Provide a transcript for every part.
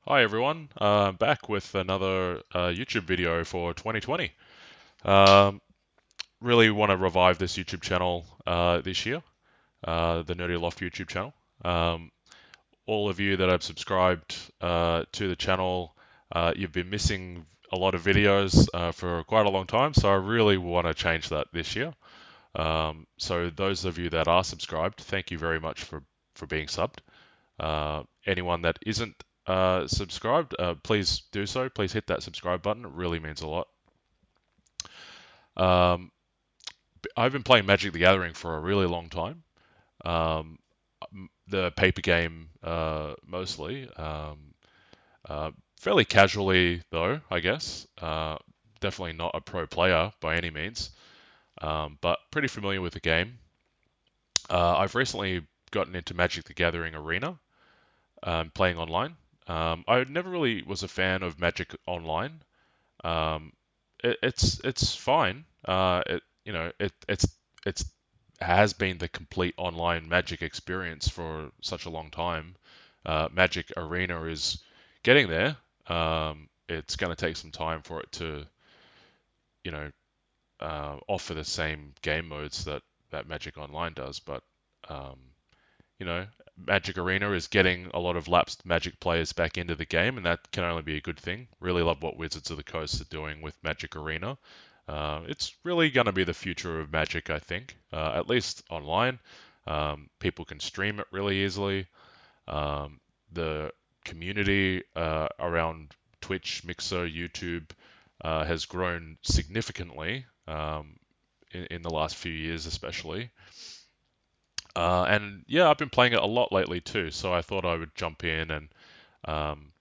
Hi everyone, back with another YouTube video for 2020. Um, really want to revive this YouTube channel this year, the Nerdy Loft YouTube channel. Um, all of you that have subscribed to the channel, you've been missing a lot of videos for quite a long time, so I really want to change that this year. So those of you that are subscribed, thank you very much for being subbed. Anyone that isn't subscribed, please do so. Please hit that subscribe button. It really means a lot. Um, I've been playing Magic the Gathering for a really long time. Um, the paper game mostly. Fairly casually, though, I guess. Definitely not a pro player by any means, but pretty familiar with the game. I've recently gotten into Magic the Gathering Arena, playing online. I never really was a fan of Magic Online. Um, it's fine. It's has been the complete online Magic experience for such a long time. Magic Arena is getting there. It's going to take some time for it to, you know, offer the same game modes that Magic Online does, but um, you know, Magic Arena is getting a lot of lapsed Magic players back into the game, and that can only be a good thing. Really love what Wizards of the Coast are doing with Magic Arena. It's really going to be the future of Magic, I think, at least online. People can stream it really easily. The community around Twitch, Mixer, YouTube has grown significantly in the last few years, especially. And yeah, I've been playing it a lot lately too, so I thought I would jump in and um,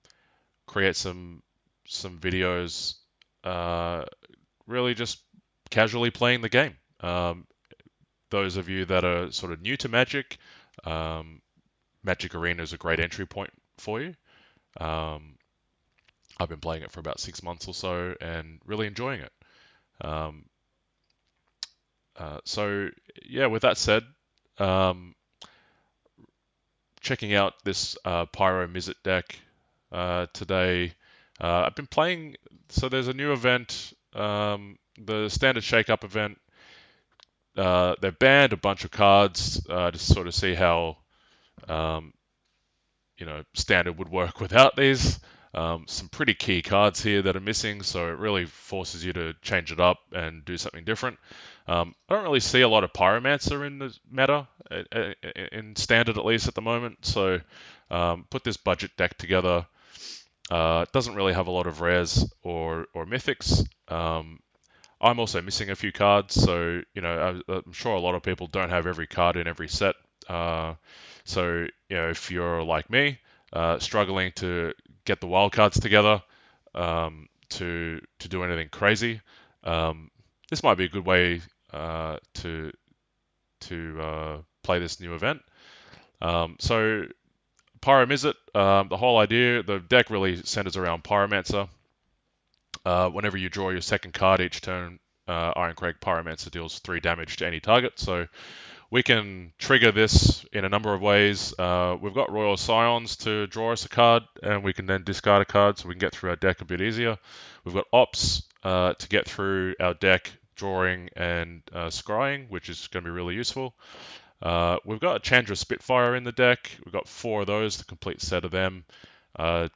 create some videos, uh, really just casually playing the game. Those of you that are sort of new to Magic, um, Magic Arena is a great entry point for you. Um, I've been playing it for about 6 months or so and really enjoying it. Um, so yeah, with that said, um, checking out this Pyro Mizzet deck today. I've been playing, so there's a new event, the standard shake-up event. They've banned a bunch of cards to sort of see how um, standard would work without these. Some pretty key cards here that are missing, so it really forces you to change it up and do something different. I don't really see a lot of Pyromancer in the meta, in standard at least at the moment. So put this budget deck together. It doesn't really have a lot of rares or mythics. I'm also missing a few cards, so I'm sure a lot of people don't have every card in every set. So if you're like me, struggling to get the wild cards together to do anything crazy, this might be a good way to play this new event. So Pyro Mizzet, the whole idea, the deck really centers around Pyromancer. Whenever you draw your second card each turn, Irencrag Pyromancer deals 3 damage to any target. So we can trigger this in a number of ways. We've got Royal Scions to draw us a card, and we can then discard a card so we can get through our deck a bit easier. We've got Ops to get through our deck, drawing and scrying, which is going to be really useful. We've got a Chandra Spitfire in the deck. We've got 4 of those, the complete set of them. Uh,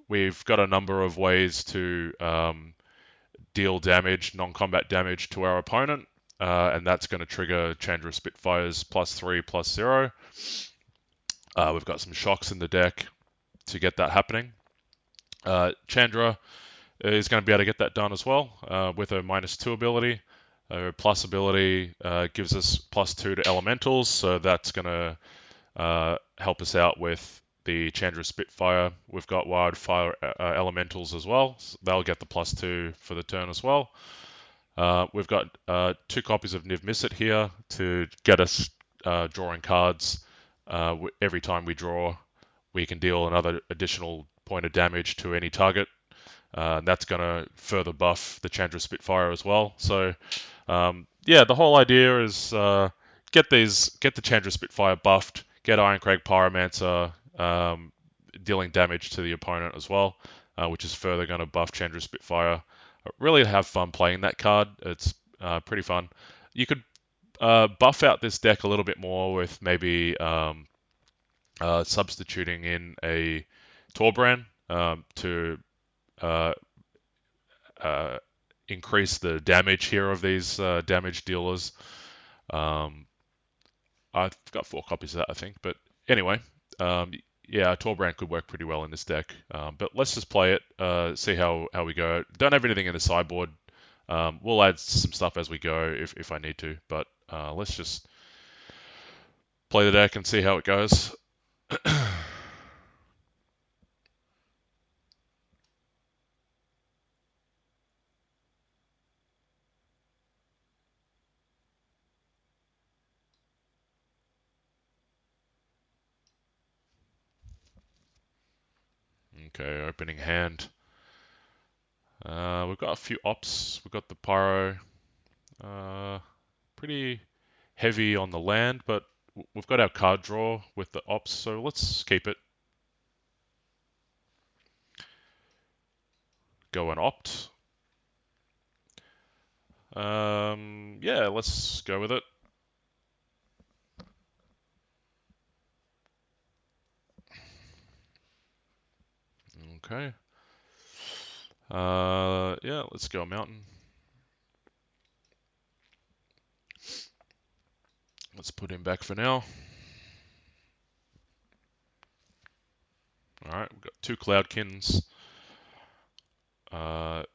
we've got a number of ways to deal damage, non-combat damage to our opponent, and that's going to trigger Chandra Spitfires +3, +0. We've got some shocks in the deck to get that happening. Chandra is going to be able to get that done as well with a -2 ability. Her plus ability gives us +2 to elementals, so that's going to help us out with the Chandra Spitfire. We've got Wildfire elementals as well, so they'll get the +2 for the turn as well. We've got 2 copies of Niv Mizzet here to get us drawing cards. Every time we draw, we can deal another additional point of damage to any target. That's going to further buff the Chandra Spitfire as well. So, yeah, the whole idea is get the Chandra Spitfire buffed, get Irencrag Pyromancer dealing damage to the opponent as well, which is further going to buff Chandra Spitfire. I really have fun playing that card. It's pretty fun. You could buff out this deck a little bit more with maybe substituting in a Torbran to uh, uh, increase the damage here of these damage dealers. Um, I've got 4 copies of that, I think. But anyway, um, yeah, Torbrand could work pretty well in this deck. But let's just play it, see how we go. Don't have anything in the sideboard. We'll add some stuff as we go if I need to. But let's just play the deck and see how it goes. Okay, opening hand. We've got a few ops. We've got the Pyro. Uh, Pretty heavy on the land, but we've got our card draw with the ops, so let's keep it. Go and opt. Yeah, let's go with it. Okay. Yeah, let's go mountain. Let's put him back for now. All right, we've got 2 Cloudkins.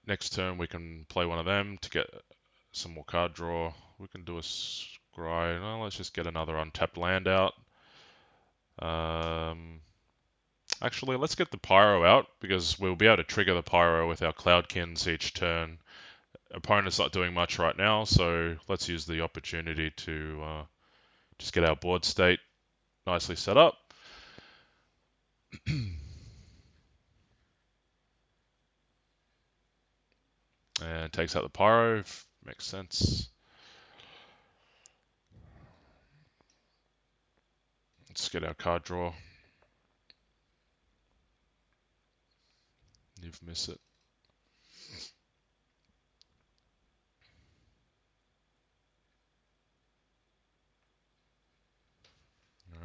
Next turn we can play one of them to get some more card draw. We can do a scry. No, let's just get another untapped land out. Actually, let's get the Pyro out because we'll be able to trigger the Pyro with our Cloudkins each turn. Opponent's not doing much right now, so let's use the opportunity to just get our board state nicely set up. And takes out the Pyro. Makes sense. Let's get our card draw. You've missed it.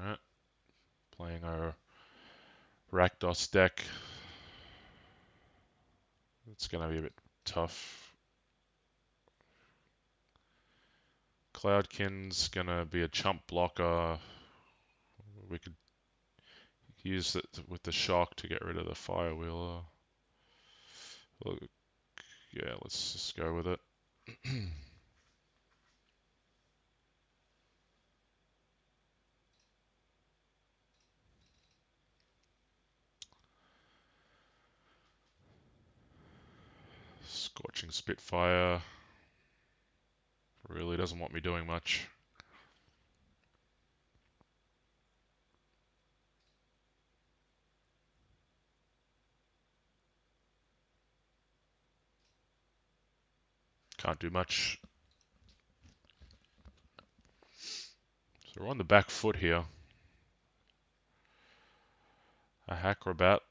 Alright. Playing our Rakdos deck. It's going to be a bit tough. Cloudkin's going to be a chump blocker. We could use it with the shock to get rid of the Firewheeler. Well, yeah, let's just go with it. Scorching Spitfire. Really doesn't want me doing much. Can't do much. So we're on the back foot here. A Acrobat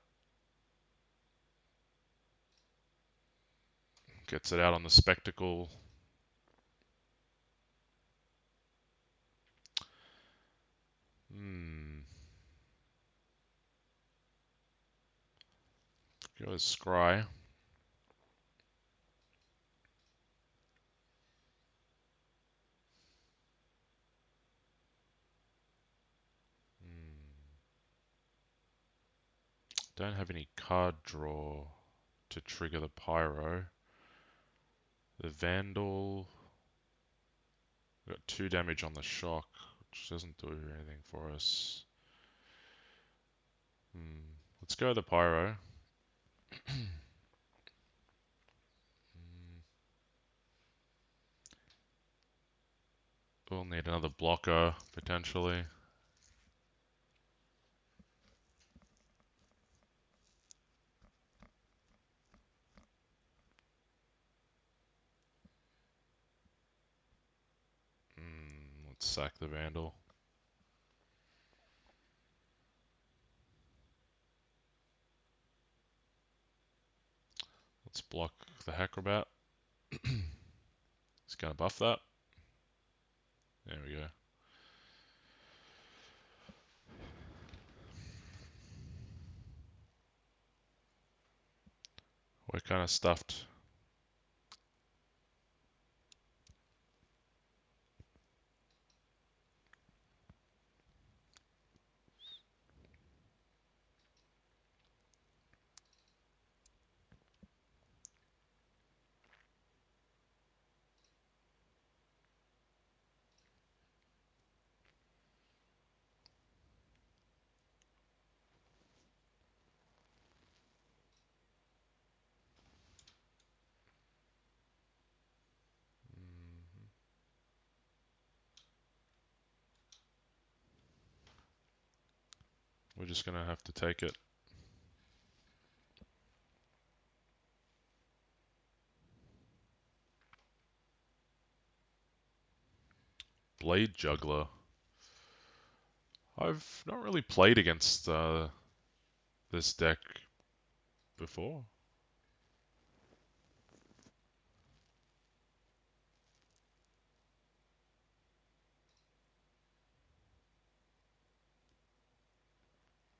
gets it out on the Spectacle. Go with Scry. Don't have any card draw to trigger the Pyro. The Vandal. We've got 2 damage on the shock, which doesn't do anything for us. Let's go the Pyro. We'll need another blocker, potentially. Let's sack the Vandal. Let's block the Acrobat. It's going to buff that. There we go. We're kind of stuffed. We're just going to have to take it. Blade Juggler. I've not really played against this deck before.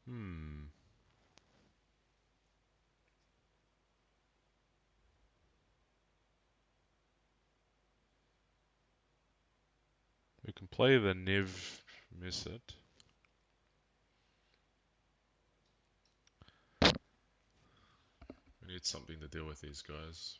Hmm. We can play the Niv Mizzet. We need something to deal with these guys.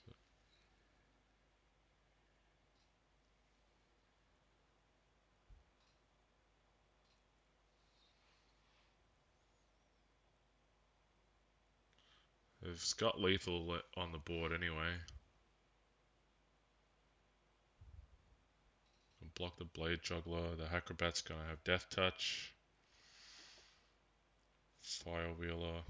They've got lethal on the board anyway. Can block the Blade Juggler. The Acrobat's gonna have Death Touch. Fire Wheeler.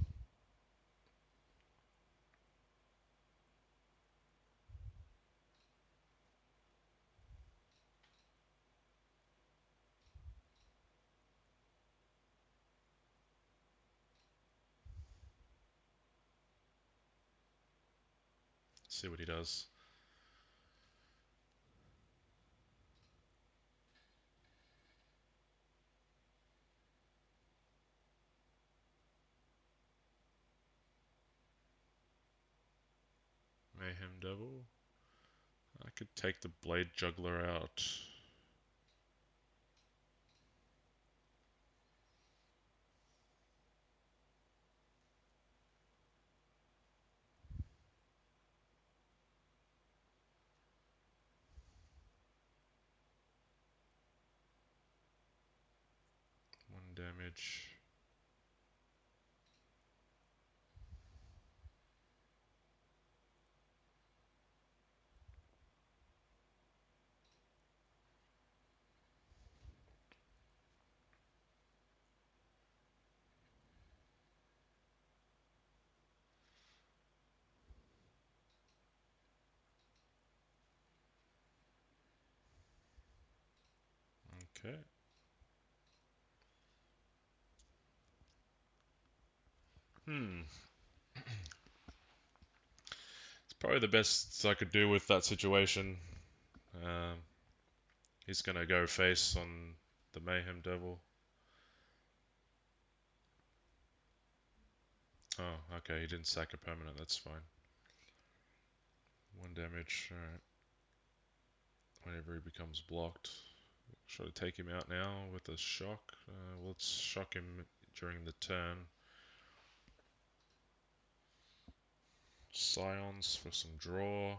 See what he does. Mayhem Devil. I could take the Blade Juggler out. One damage. Okay. It's probably the best I could do with that situation. Um, he's gonna go face on the Mayhem Devil. Oh, okay, he didn't sack a permanent, that's fine. One damage, alright. Whenever he becomes blocked. Try to take him out now with a shock. Let's shock him during the turn. Scions for some draw.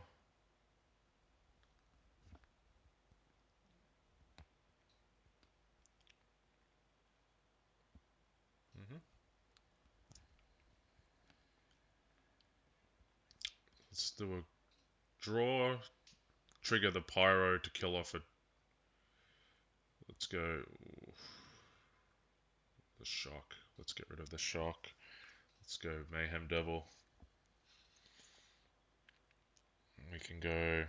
Let's do a draw. Trigger the Pyro to kill off it. Let's go. The shock. Let's get rid of the shock. Let's go Mayhem Devil. We can go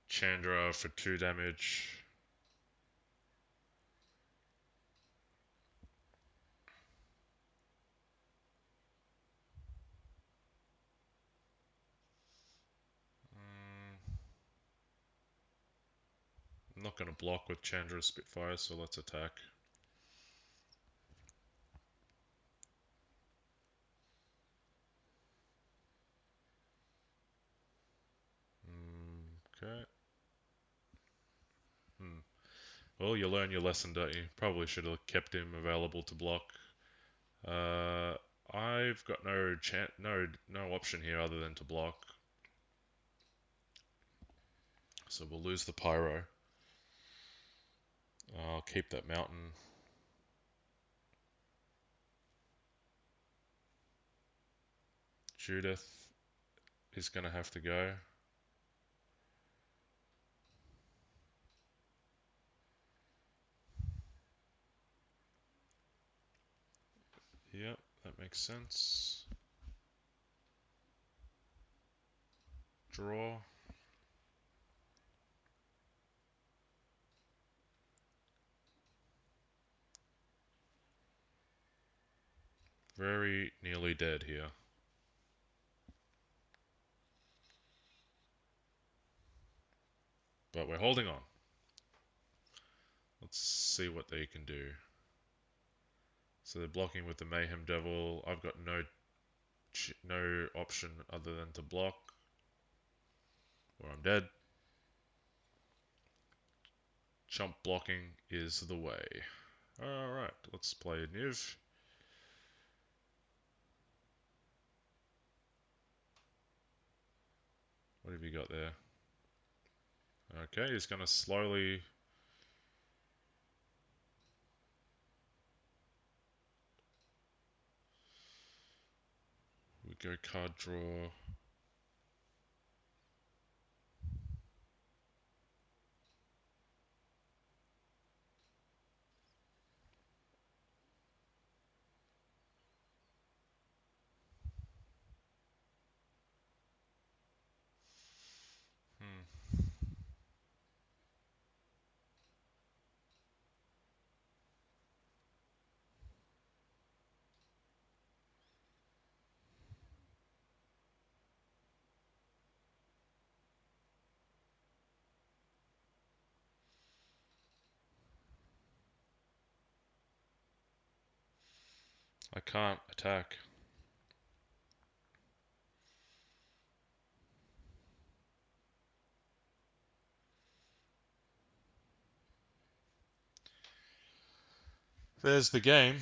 Chandra for 2 damage. I'm not going to block with Chandra Spitfire, so let's attack. Okay. Well, you learn your lesson, don't you? Probably should have kept him available to block. I've got no option here other than to block. So we'll lose the Pyro. I'll keep that mountain. Judith is going to have to go. Yep, that makes sense. Draw. Very nearly dead here. But we're holding on. Let's see what they can do. So they're blocking with the Mayhem Devil. I've got no option other than to block, or I'm dead. Chump blocking is the way. Alright, let's play Niv. What have you got there? Okay, he's going to slowly... We go card draw. I can't attack. There's the game.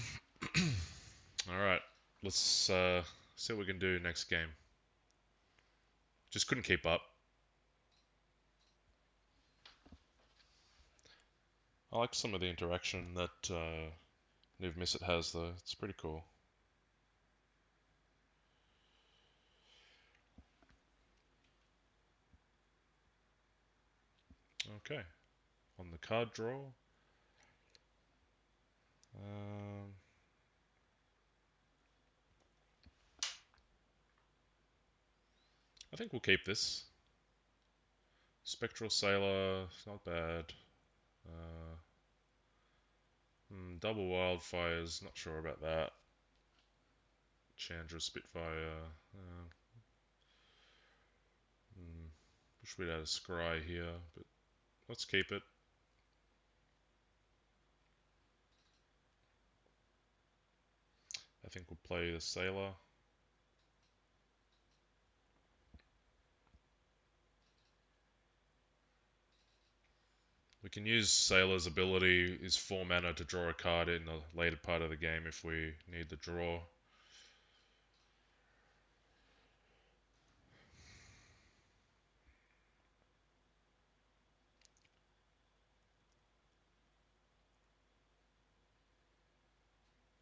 Alright, let's see what we can do next game. Just couldn't keep up. I like some of the interaction that Niv Mizzet has though. It's pretty cool. Okay, on the card draw. I think we'll keep this. Spectral Sailor, not bad. Double Wildfires, not sure about that. Chandra Spitfire. Wish we'd had a Scry here, but let's keep it. I think we'll play the Sailor. We can use Sailor's ability, his 4 mana, to draw a card in the later part of the game if we need the draw.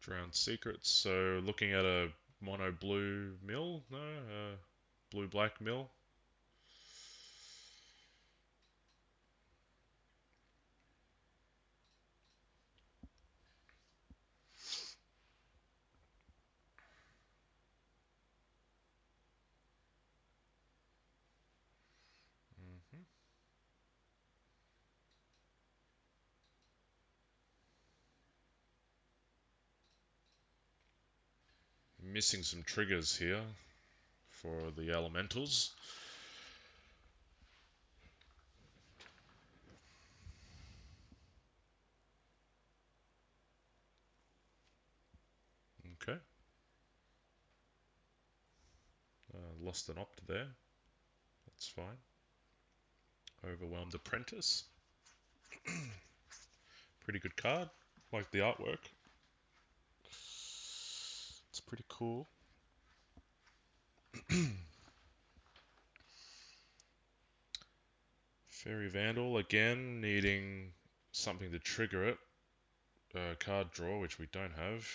Drowned Secrets, so looking at a mono blue mill? No, blue black mill. Missing some triggers here for the elementals. Okay. Lost an opt there. That's fine. Overwhelmed Apprentice. Pretty good card. Like the artwork. It's pretty cool. Fairy Vandal, again, needing something to trigger it. Card draw, which we don't have.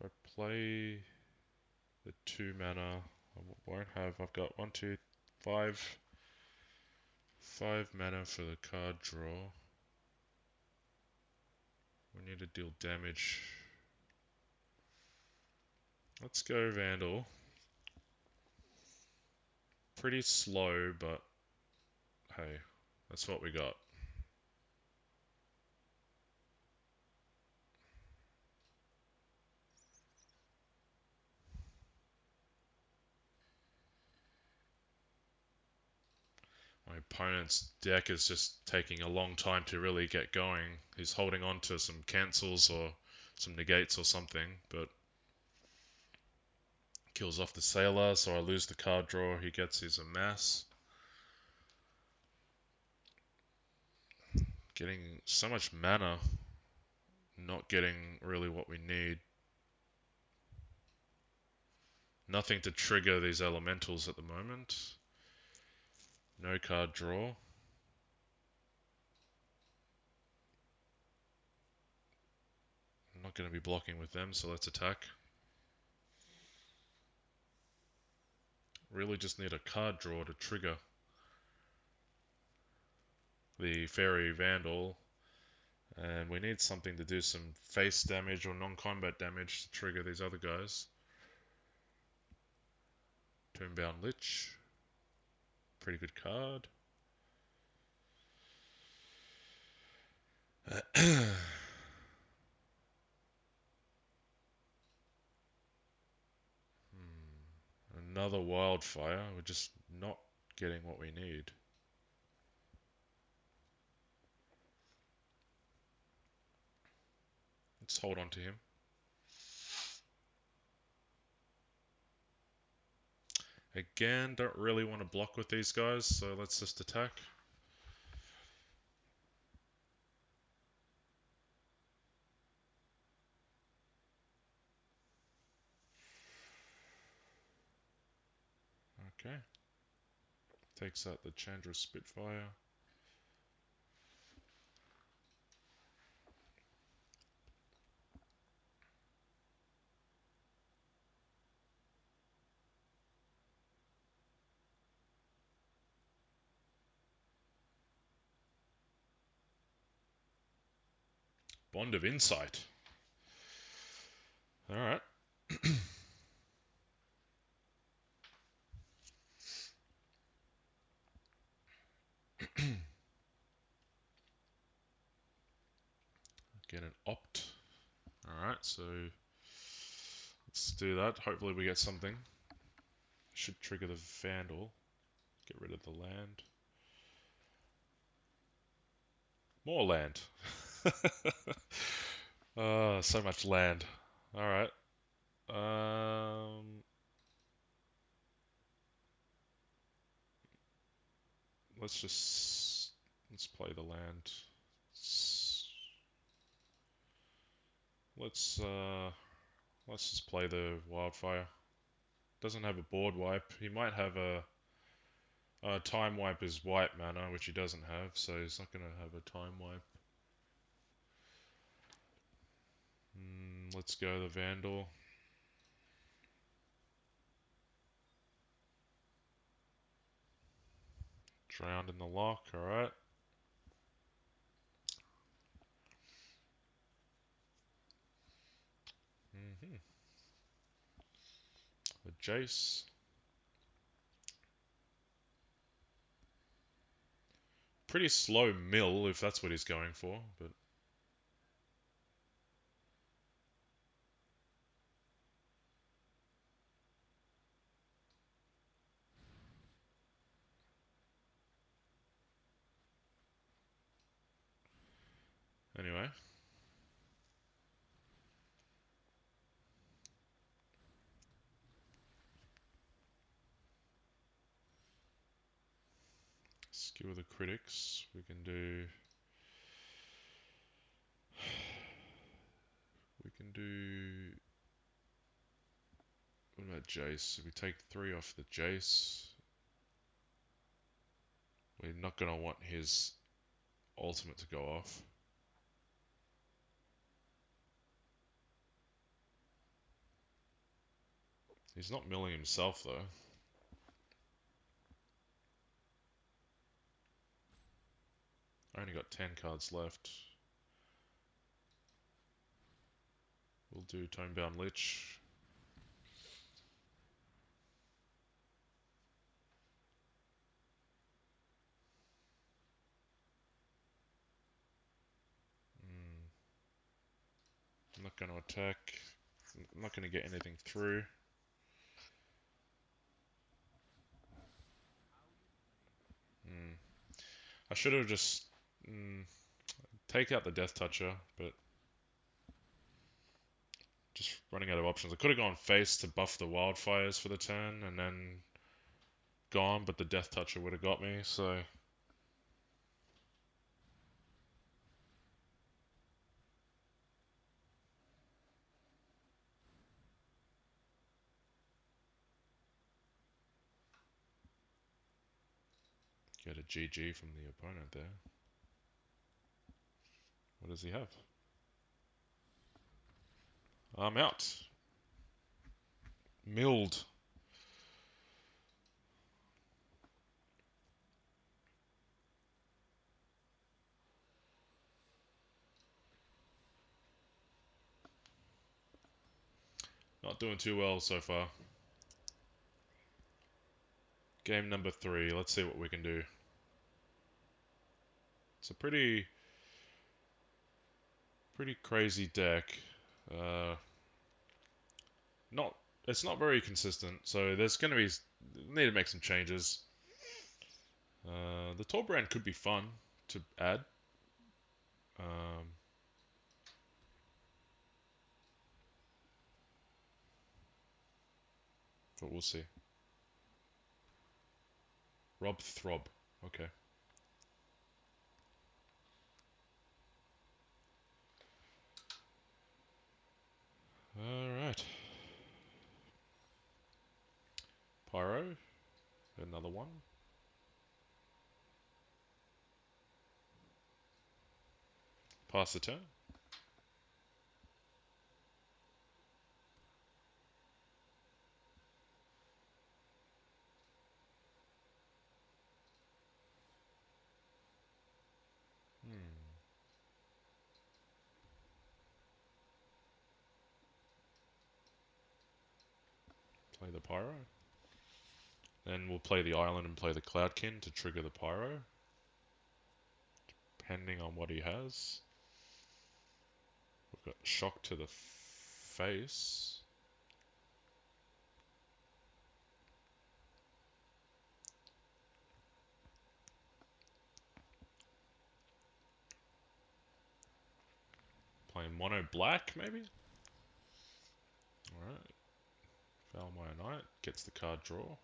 If I play the 2 mana, I won't have. I've got 1, 2, 5. 5 mana for the card draw. We need to deal damage. Let's go Vandal. Pretty slow, but hey, that's what we got. My opponent's deck is just taking a long time to really get going. He's holding on to some cancels or some negates or something, but kills off the Sailor, so I lose the card draw. He gets his Amass. Getting so much mana, not getting really what we need. Nothing to trigger these elementals at the moment. No card draw. I'm not going to be blocking with them, so let's attack. Really just need a card draw to trigger the Fairy Vandal. And we need something to do some face damage or non-combat damage to trigger these other guys. Tombbound Lich. Pretty good card. Another Wildfire. We're just not getting what we need. Let's hold on to him. Again, don't really want to block with these guys, so let's just attack. Okay. Takes out the Chandra Spitfire. Bond of Insight. Alright. Get an opt. Alright, so let's do that. Hopefully we get something. Should trigger the Vandal. Get rid of the land. More land. So much land. Alright. Let's play the land. Let's let's just play the Wildfire. Doesn't have a board wipe. He might have a time wipe is white mana, which he doesn't have, so he's not gonna have a time wipe. Let's go the Vandal. Drowned in the lock, alright. The Jace. Pretty slow mill if that's what he's going for, but Skewer the critics. We can do. We can do. What about Jace? If we take 3 off the Jace, we're not gonna want his ultimate to go off. He's not milling himself though. I only got 10 cards left. We'll do Tonebound Lich. I'm not going to attack. I'm not going to get anything through. I should have just take out the Death Toucher, but just running out of options. I could have gone face to buff the wildfires for the turn and then gone, but the Death Toucher would have got me, so... Get a GG from the opponent there. What does he have? I'm out. Milled. Not doing too well so far. Game number 3. Let's see what we can do. It's a pretty crazy deck. Not It's not very consistent, so there's going to be need to make some changes. The Torbrand could be fun to add. But we'll see. Rob Throb. Okay. Alright. Pyro. Another one. Pass the turn. Play the Pyro. Then we'll play the Island and play the Cloudkin to trigger the Pyro. Depending on what he has. We've got Shock to the face. Playing Mono Black, maybe? Alright. Valmire Knight gets the card draw.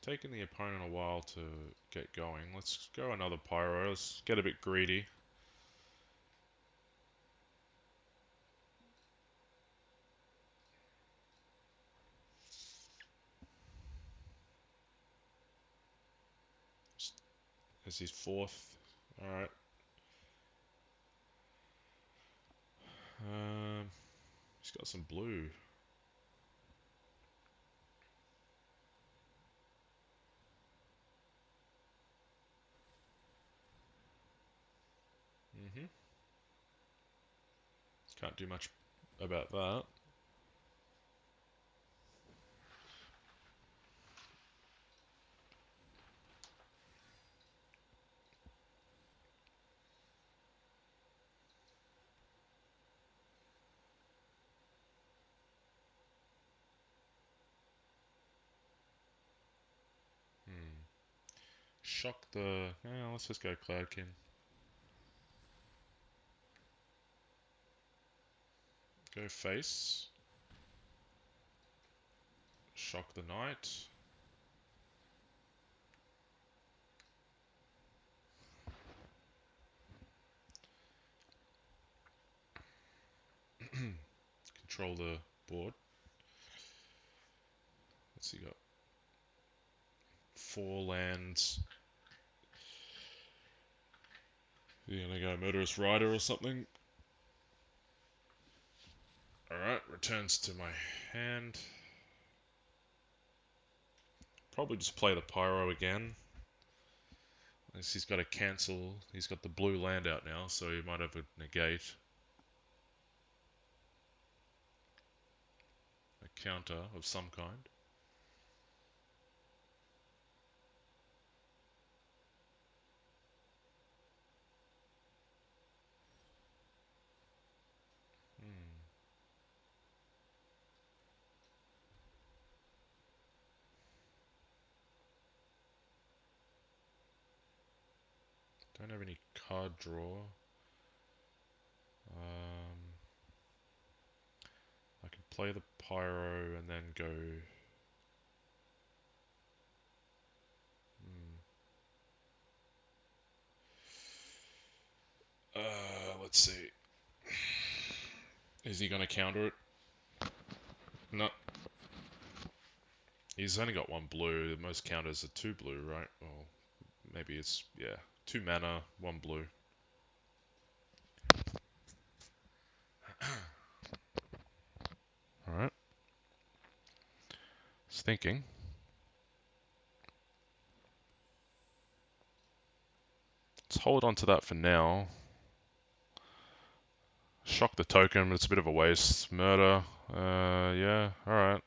Taking the opponent a while to get going. Let's go another Pyro. Let's get a bit greedy. This is 4th. Alright. He's got some blue. Can't do much about that. Shock the... Yeah, let's just go Cloudkin. Go face. Shock the knight. Control the board. What's he got? 4 lands. You gonna go Murderous Rider or something? Alright, returns to my hand. Probably just play the Pyro again. Unless he's got to cancel. He's got the blue land out now, so he might have a negate. A counter of some kind. Hmm. Don't have any card draw. I could play the Pyro and then go... Let's see. Is he going to counter it? No. He's only got 1 blue. The most counters are 2 blue, right? Well, maybe it's, yeah. 2 mana, 1 blue. Alright. Just thinking. Let's hold on to that for now. Shock the token, but it's a bit of a waste. Murder. Yeah, alright.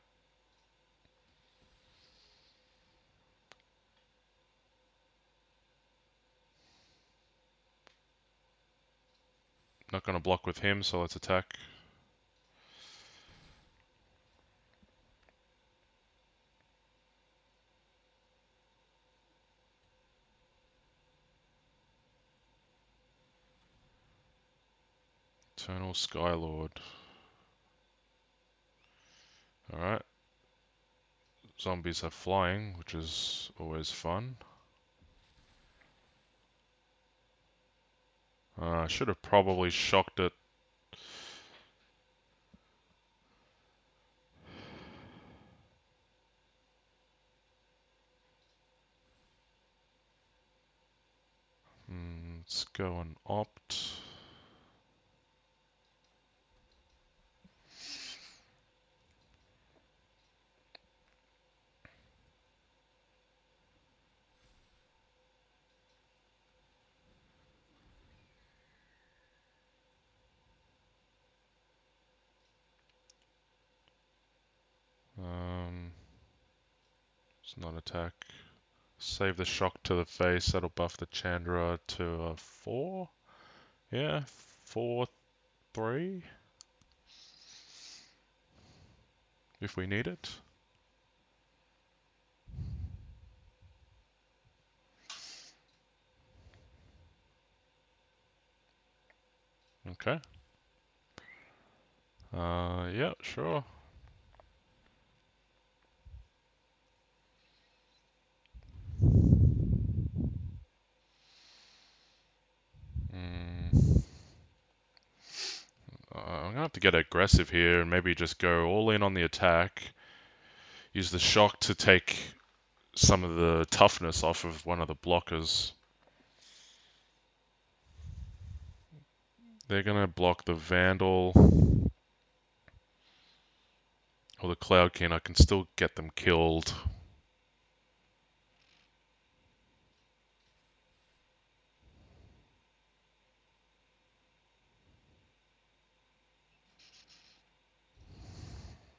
Not gonna block with him, so let's attack. Eternal Skylord. Alright. Zombies have flying, which is always fun. I should have probably shocked it. Let's go and opt. It's not attack. Save the shock to the face. That'll buff the Chandra to a 4. Yeah, 4/3. If we need it. Okay. Yeah, sure. I'm gonna have to get aggressive here and maybe just go all in on the attack. Use the shock to take some of the toughness off of one of the blockers. They're gonna block the Vandal or the Cloud King. I can still get them killed.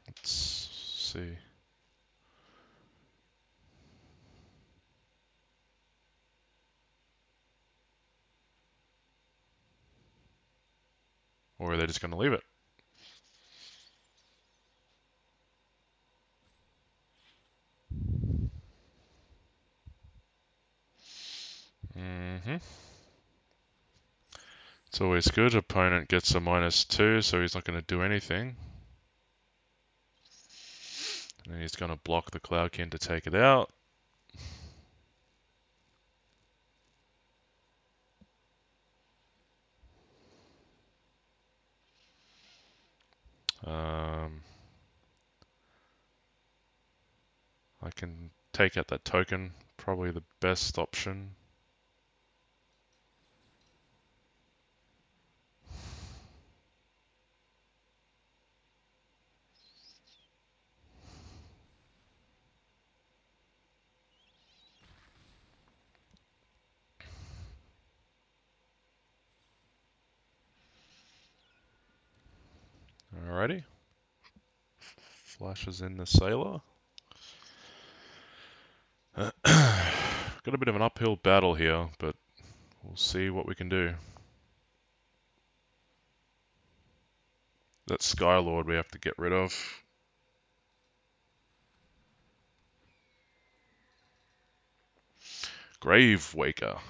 Let's see. Or are they just gonna leave it? It's It's always good. Opponent gets a -2, so he's not going to do anything. And he's going to block the Cloudkin to take it out. I can take out that token, probably the best option. Alrighty. Flashes in the Sailor. Got a bit of an uphill battle here, but we'll see what we can do. That Skylord we have to get rid of. Gravewaker.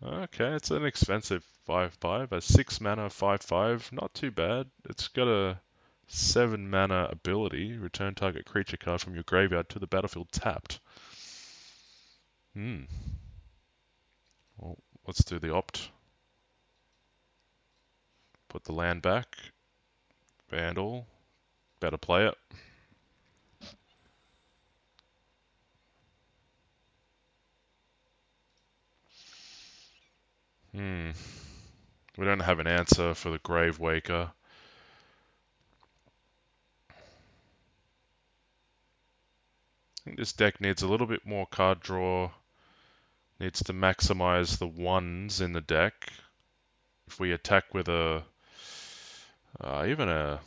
Okay, it's an expensive 5/5. A 6 mana 5/5. Not too bad. It's got a 7 mana ability. Return target creature card from your graveyard to the battlefield tapped. Well, let's do the opt. Put the land back. Vandal. Better play it. We don't have an answer for the Gravewaker. I think this deck needs a little bit more card draw. Needs to maximize the ones in the deck. If we attack with a even a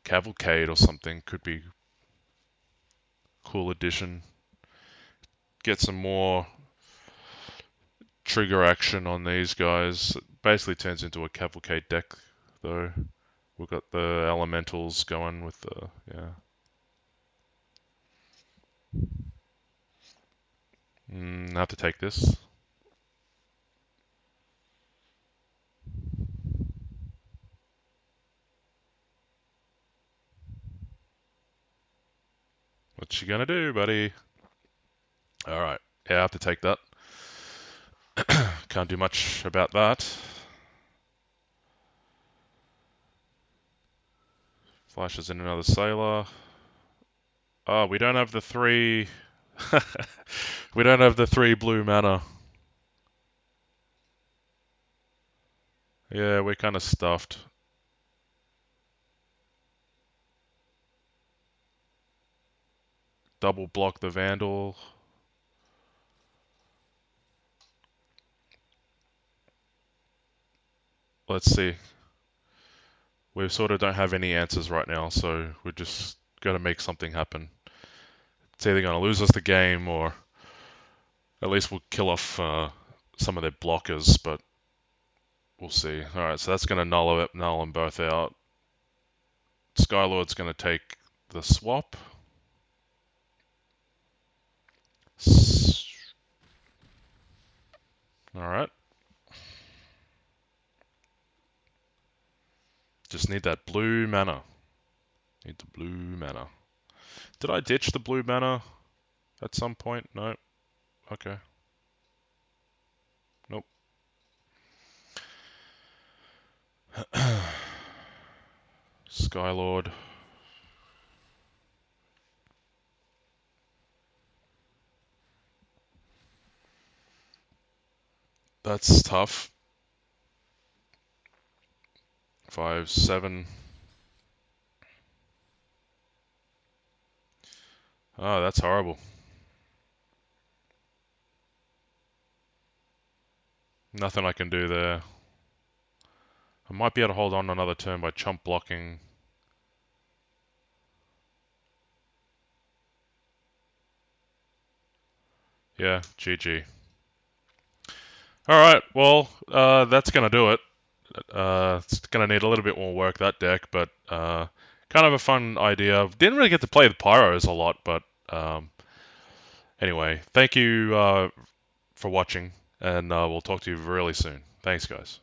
Cavalcade or something, could be cool addition. Get some more trigger action on these guys. It basically turns into a Cavalcade deck, though. We've got the elementals going with the I have to take this. What you gonna do, buddy? Alright, yeah, I have to take that. Can't do much about that. Flashes in another Sailor. Oh, we don't have the 3... we don't have the 3 blue mana. Yeah, we're kind of stuffed. Double block the Vandal. Let's see. We sort of don't have any answers right now, so we're just got to make something happen. It's either going to lose us the game, or at least we'll kill off some of their blockers, but we'll see. Alright, so that's going to null them both out. Skylord's going to take the swap. Alright. Just need that blue mana. Need the blue mana. Did I ditch the blue mana at some point? No. Okay. Nope. Skylord. That's tough. 5, 7. Oh, that's horrible. Nothing I can do there. I might be able to hold on another turn by chump blocking. Yeah, GG. Alright, well, that's going to do it. It's going to need a little bit more work, that deck, but kind of a fun idea. Didn't really get to play the Pyros a lot, but Anyway, thank you for watching, and we'll talk to you really soon. Thanks, guys.